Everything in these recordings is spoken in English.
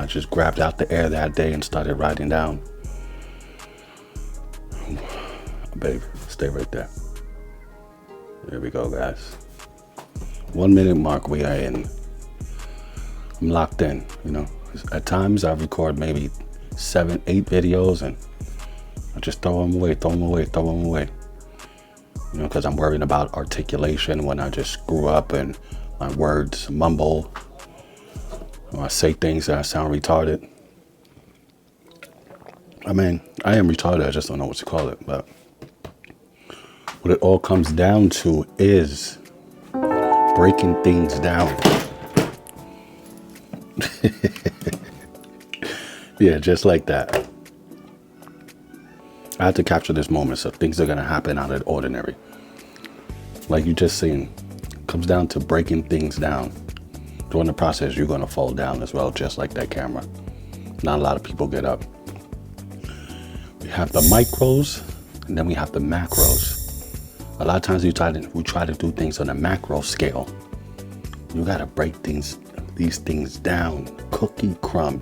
just grabbed out the air that day and started writing down. Babe, stay right there. There we go, guys. 1 minute mark we are in. I'm locked in, you know. At times I record maybe 7, 8 videos and I just throw them away. You know, because I'm worried about articulation when I just screw up and my words mumble. Or I say things that sound retarded. I mean, I am retarded, I just don't know what to call it. But what it all comes down to is breaking things down. Yeah, just like that. I had to capture this moment, so things are going to happen out of the ordinary. Like you just seen, it comes down to breaking things down. During the process, you're going to fall down as well, just like that camera. Not a lot of people get up. We have the micros, and then we have the macros. A lot of times we try to do things on a macro scale. You got to break these things down, cookie crumb,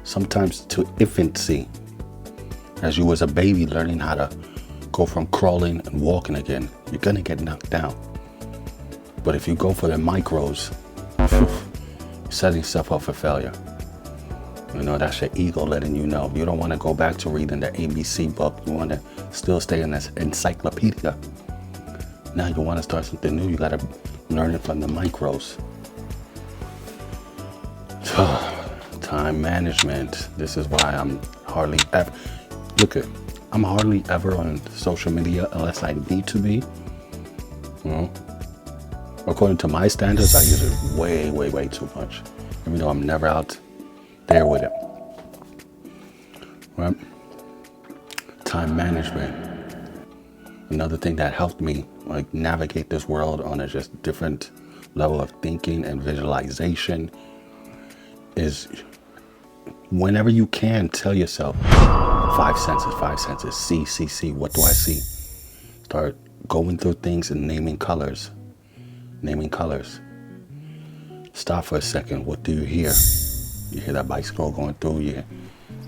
sometimes to infancy. As you was a baby learning how to go from crawling and walking again, you're gonna get knocked down. But if you go for the micros, you're setting yourself up for failure. You know, that's your ego letting you know. You don't want to go back to reading the ABC book. You want to still stay in this encyclopedia. Now you want to start something new. You got to learn it from the micros. Time management. This is why I'm hardly ever... I'm hardly ever on social media unless I need to be. You know, according to my standards, I use it way too much. Even though I'm never out there with it. Right? Time management. Another thing that helped me like navigate this world on a just different level of thinking and visualization is whenever you can tell yourself, five senses, see, what do I see? Start going through things and naming colors. Stop for a second, what do you hear? You hear that bicycle going through, you're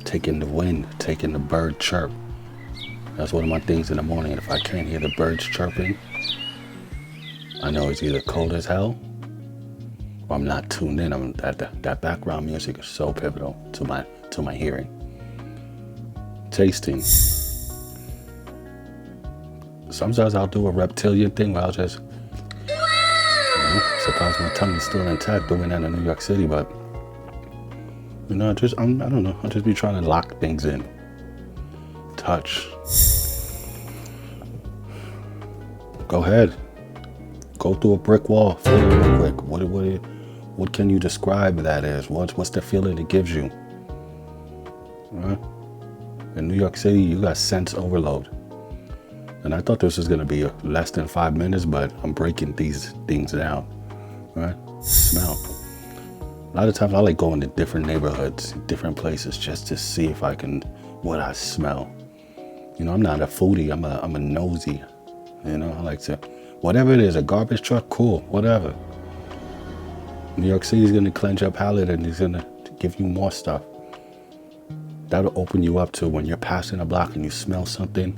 taking the wind, taking the bird chirp. That's one of my things in the morning. If I can't hear the birds chirping, I know it's either cold as hell or I'm not tuned in. That background music is so pivotal to my hearing. Tasting. Sometimes I'll do a reptilian thing where I'll just, surprised my tongue is still intact doing that in New York City, but I don't know. I'll just be trying to lock things in. Touch. Go ahead. Go through a brick wall. Feel it real quick. What can you describe that as? What's the feeling it gives you? In New York City, you got sense overload. And I thought this was going to be less than 5 minutes, but I'm breaking these things down. Right? Smell. A lot of times I like going to different neighborhoods, different places just to see if I can, what I smell. You know, I'm not a foodie, I'm a nosy. You know, I like to, whatever it is, a garbage truck, cool, whatever. New York City is going to cleanse your palate and it's going to give you more stuff. That'll open you up to when you're passing a block and you smell something.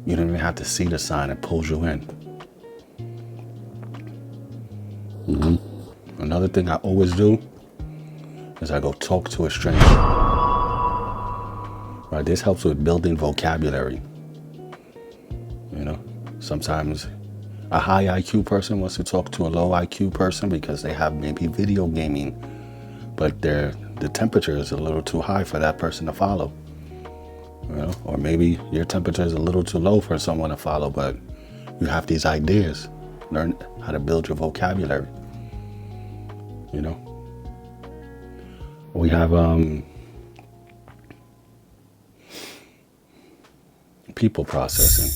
You don't even have to see the sign, it pulls you in. Another thing I always do is I go talk to a stranger. Right, this helps with building vocabulary. You know, sometimes a high IQ person wants to talk to a low IQ person because they have maybe video gaming, but the temperature is a little too high for that person to follow. You know, or maybe your temperature is a little too low for someone to follow, but you have these ideas. Learn how to build your vocabulary. You know, we have people processing.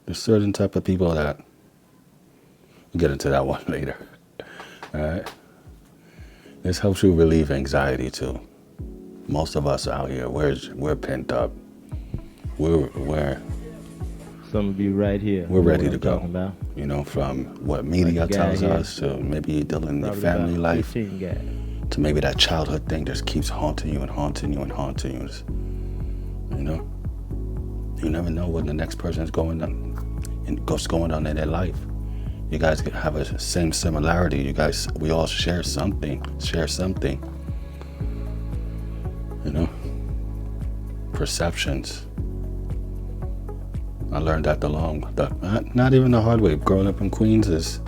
There's certain type of people that we'll get into that one later. All right, this helps you relieve anxiety too. Most of us out here, we're pent up. We're Some of you right here. We're ready what to I'm go. talking about. You know, from what media Like the guy tells here, us to maybe you're dealing in your probably family about life 15 guys. to maybe that childhood thing just keeps haunting you and haunting you and haunting you. You know, you never know what the next person is going on and what's going on in their life. You guys have a same similarity. You guys, we all share something. You know, perceptions. I learned that not even the hard way. Growing up in Queens is,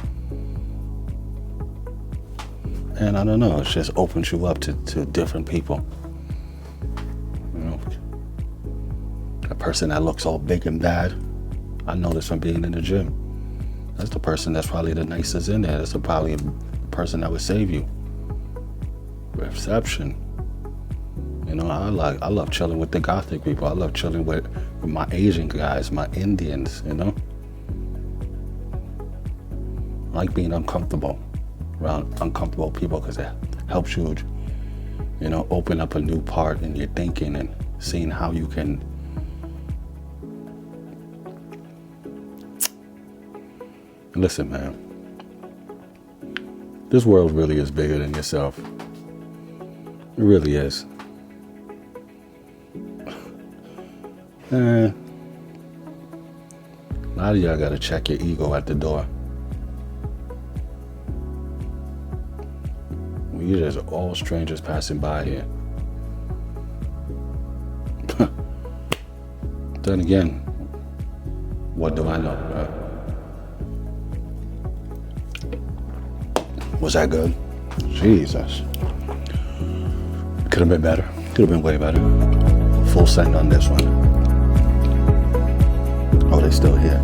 and I don't know, it just opens you up to different people. You know, a person that looks all big and bad, I know this from being in the gym. That's the person that's probably the nicest in there. That's probably the person that would save you. Perception. You know, I love chilling with the Gothic people. I love chilling with my Asian guys, my Indians, you know. I like being uncomfortable around uncomfortable people because it helps you, you know, open up a new part in your thinking and seeing how you can listen, man. This world really is bigger than yourself. It really is. A lot of y'all gotta check your ego at the door. We're just all strangers passing by here. Then again, what do I know? Was that good? Jesus. Could have been better. Could have been way better. Full send on this one. Oh, they still here.